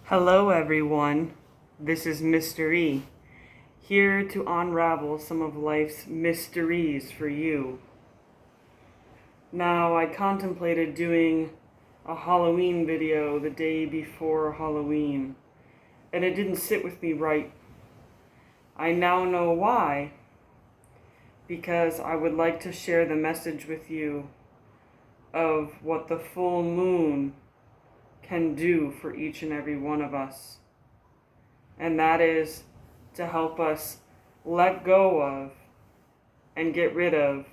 Hello everyone, this is Mr. E, here to unravel some of life's mysteries for you. Now, I contemplated doing a Halloween video the day before Halloween, and it didn't sit with me right. I now know why, because I would like to share the message with you of what the full moon can do for each and every one of us. And that is to help us let go of and get rid of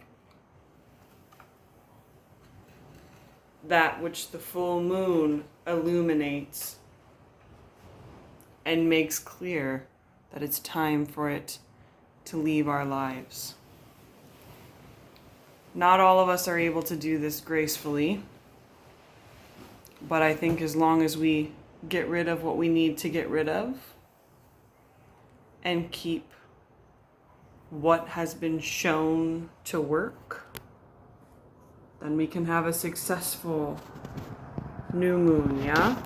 that which the full moon illuminates and makes clear that it's time for it to leave our lives. Not all of us are able to do this gracefully, but I think as long as we get rid of what we need to get rid of and keep what has been shown to work, then we can have a successful new moon, yeah?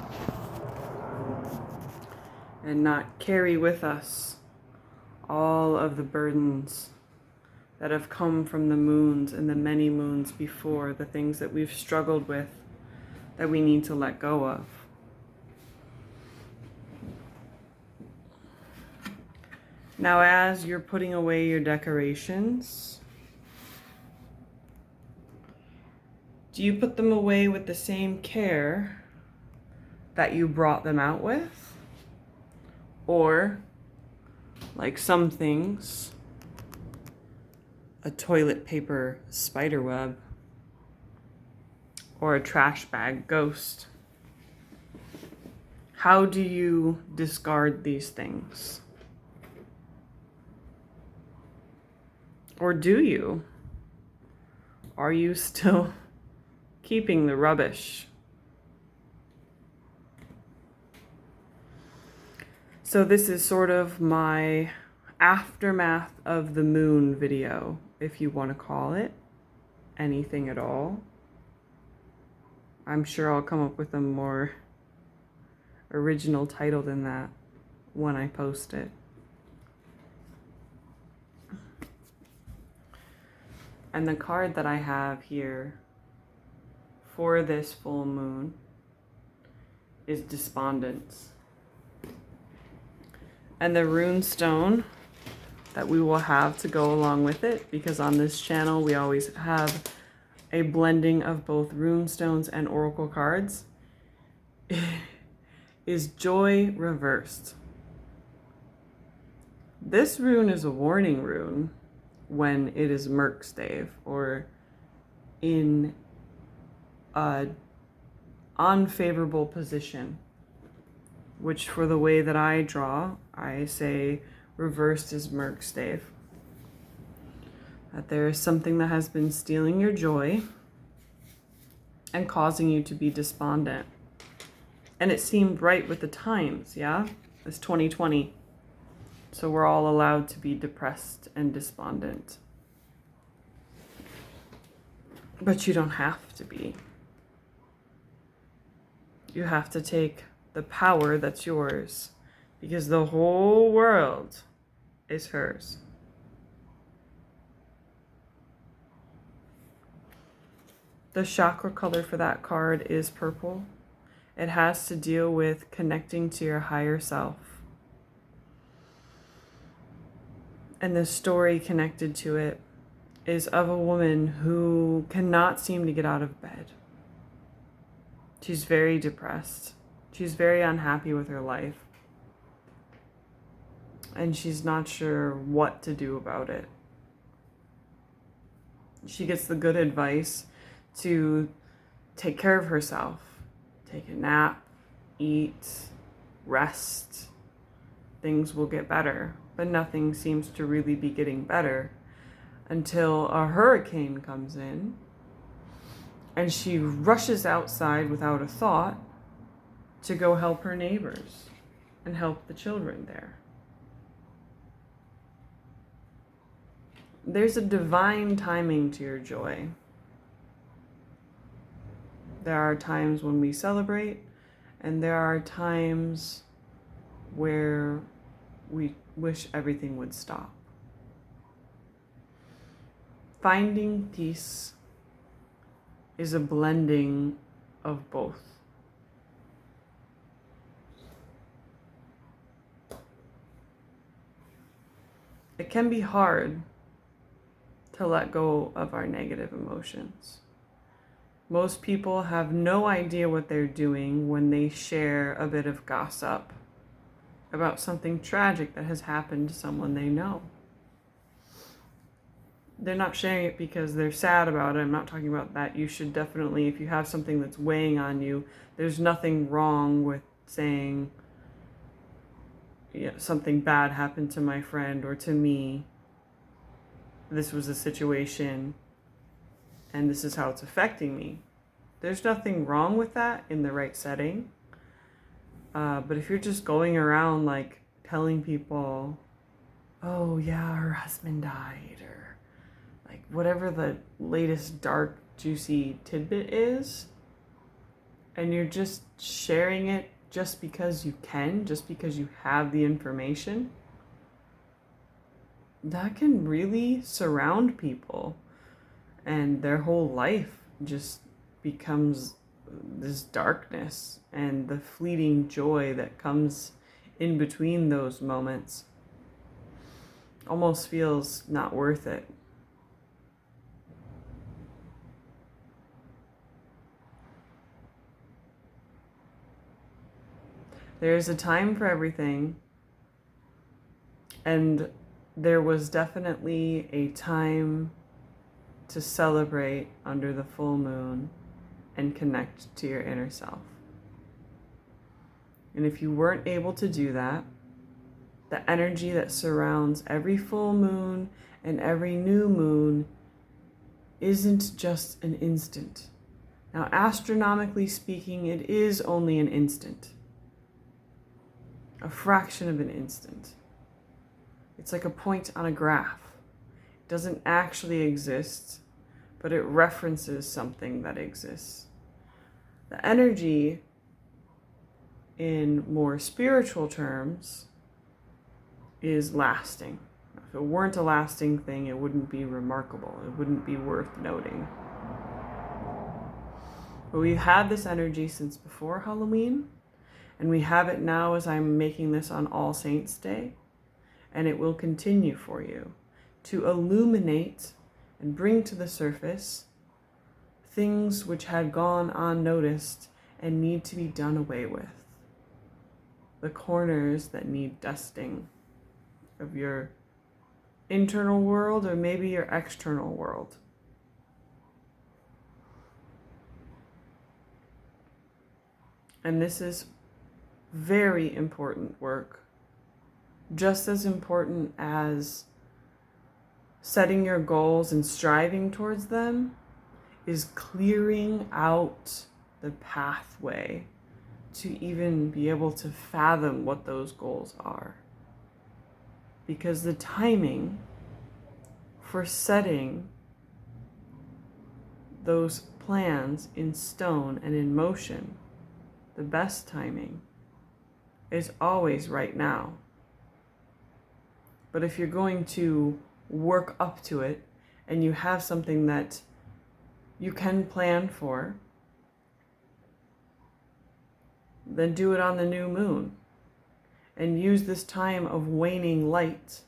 And not carry with us all of the burdens that have come from the moons and the many moons before, the things that we've struggled with that we need to let go of. Now, as you're putting away your decorations, do you put them away with the same care that you brought them out with? Or, like some things, a toilet paper spider web or a trash bag ghost? How do you discard these things? Or do you? Are you still keeping the rubbish? So this is sort of my aftermath of the moon video, if you want to call it anything at all. I'm sure I'll come up with a more original title than that when I post it. And the card that I have here for this full moon is Despondence. And the rune stone that we will have to go along with it, because on this channel we always have a blending of both rune stones and oracle cards, is Joy Reversed. This rune is a warning rune when it is Merkstave or in an unfavorable position, which for the way that I draw, I say reversed is Merkstave. That there is something that has been stealing your joy and causing you to be despondent. And it seemed right with the times, yeah? It's 2020. So we're all allowed to be depressed and despondent. But you don't have to be. You have to take the power that's yours, because the whole world is hers. The chakra color for that card is purple. It has to deal with connecting to your higher self. And the story connected to it is of a woman who cannot seem to get out of bed. She's very depressed. She's very unhappy with her life. And she's not sure what to do about it. She gets the good advice to take care of herself. Take a nap, eat, rest. Things will get better. But nothing seems to really be getting better until a hurricane comes in and she rushes outside without a thought to go help her neighbors and help the children there. There's a divine timing to your joy. There are times when we celebrate, And there are times where we wish everything would stop. Finding peace is a blending of both. It can be hard to let go of our negative emotions. Most people have no idea what they're doing when they share a bit of gossip about something tragic that has happened to someone they know. They're not sharing it because they're sad about it. I'm not talking about that. You should definitely, if you have something that's weighing on you, there's nothing wrong with saying, yeah, something bad happened to my friend or to me. This was a situation and this is how it's affecting me. There's nothing wrong with that in the right setting. But if you're just going around like telling people, oh yeah, her husband died, or like whatever the latest dark, juicy tidbit is, and you're just sharing it just because you can, just because you have the information, that can really surround people, and their whole life just becomes this darkness, and the fleeting joy that comes in between those moments almost feels not worth it. There's a time for everything, and there was definitely a time to celebrate under the full moon and connect to your inner self. And if you weren't able to do that, the energy that surrounds every full moon and every new moon isn't just an instant. Now, astronomically speaking, it is only an instant, a fraction of an instant. It's like a point on a graph. It doesn't actually exist, but it references something that exists. The energy, in more spiritual terms, is lasting. If it weren't a lasting thing, it wouldn't be remarkable. It wouldn't be worth noting. But we've had this energy since before Halloween, and we have it now as I'm making this on All Saints Day, and it will continue for you to illuminate and bring to the surface things which had gone unnoticed and need to be done away with. The corners that need dusting of your internal world, or maybe your external world. And this is very important work, just as important as setting your goals and striving towards them is clearing out the pathway to even be able to fathom what those goals are. Because the timing for setting those plans in stone and in motion, the best timing, is always right now. But if you're going to work up to it and you have something that you can plan for, then do it on the new moon and use this time of waning light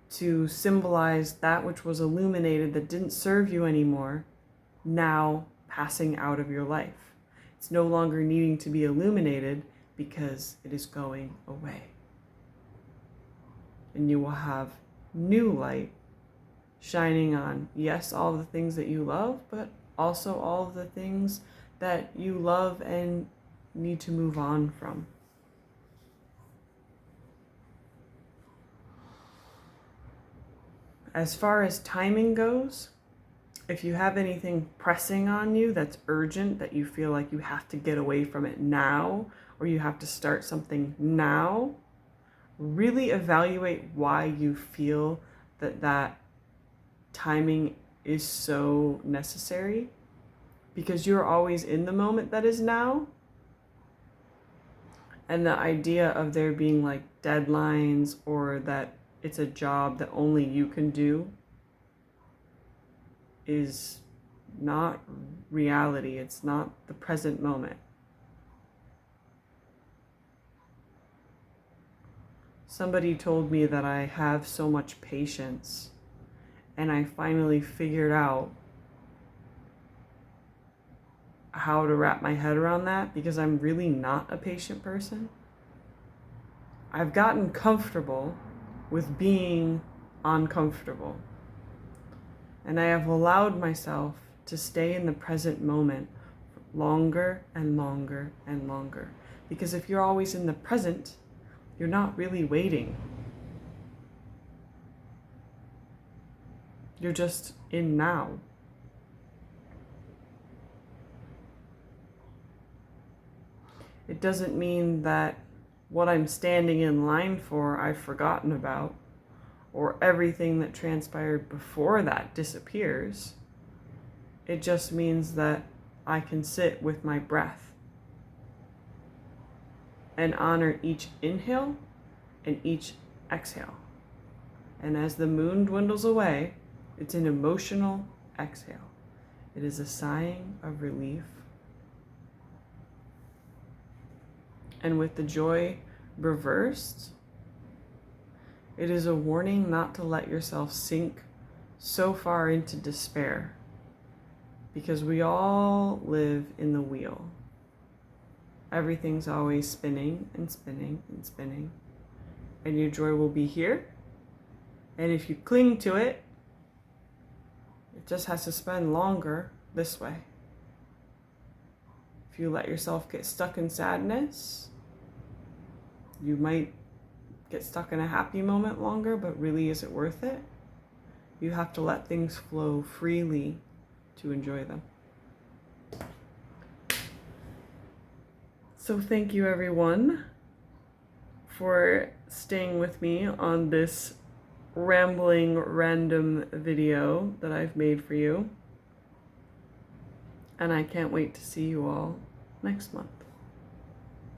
to symbolize that which was illuminated that didn't serve you anymore, now passing out of your life. It's no longer needing to be illuminated because it is going away. And you will have new light shining on, yes, all the things that you love, but also all of the things that you love and need to move on from. As far as timing goes, if you have anything pressing on you that's urgent, that you feel like you have to get away from it now, or you have to start something now, really evaluate why you feel that timing is so necessary, because you're always in the moment that is now, And the idea of there being like deadlines or that it's a job that only you can do is not reality. It's not the present moment. Somebody told me that I have so much patience, and I finally figured out how to wrap my head around that, because I'm really not a patient person. I've gotten comfortable with being uncomfortable, and I have allowed myself to stay in the present moment longer and longer and longer. Because if you're always in the present, you're not really waiting. You're just in now. It doesn't mean that what I'm standing in line for I've forgotten about, or everything that transpired before that disappears. It just means that I can sit with my breath and honor each inhale and each exhale. And as the moon dwindles away, it's an emotional exhale. It is a sighing of relief. And with the joy reversed, it is a warning not to let yourself sink so far into despair, because we all live in the wheel. Everything's always spinning and spinning and spinning, and your joy will be here. And if you cling to it, it just has to spin longer this way. If you let yourself get stuck in sadness, you might get stuck in a happy moment longer, but really, is it worth it? You have to let things flow freely to enjoy them. So thank you, everyone, for staying with me on this rambling random video that I've made for you. And I can't wait to see you all next month.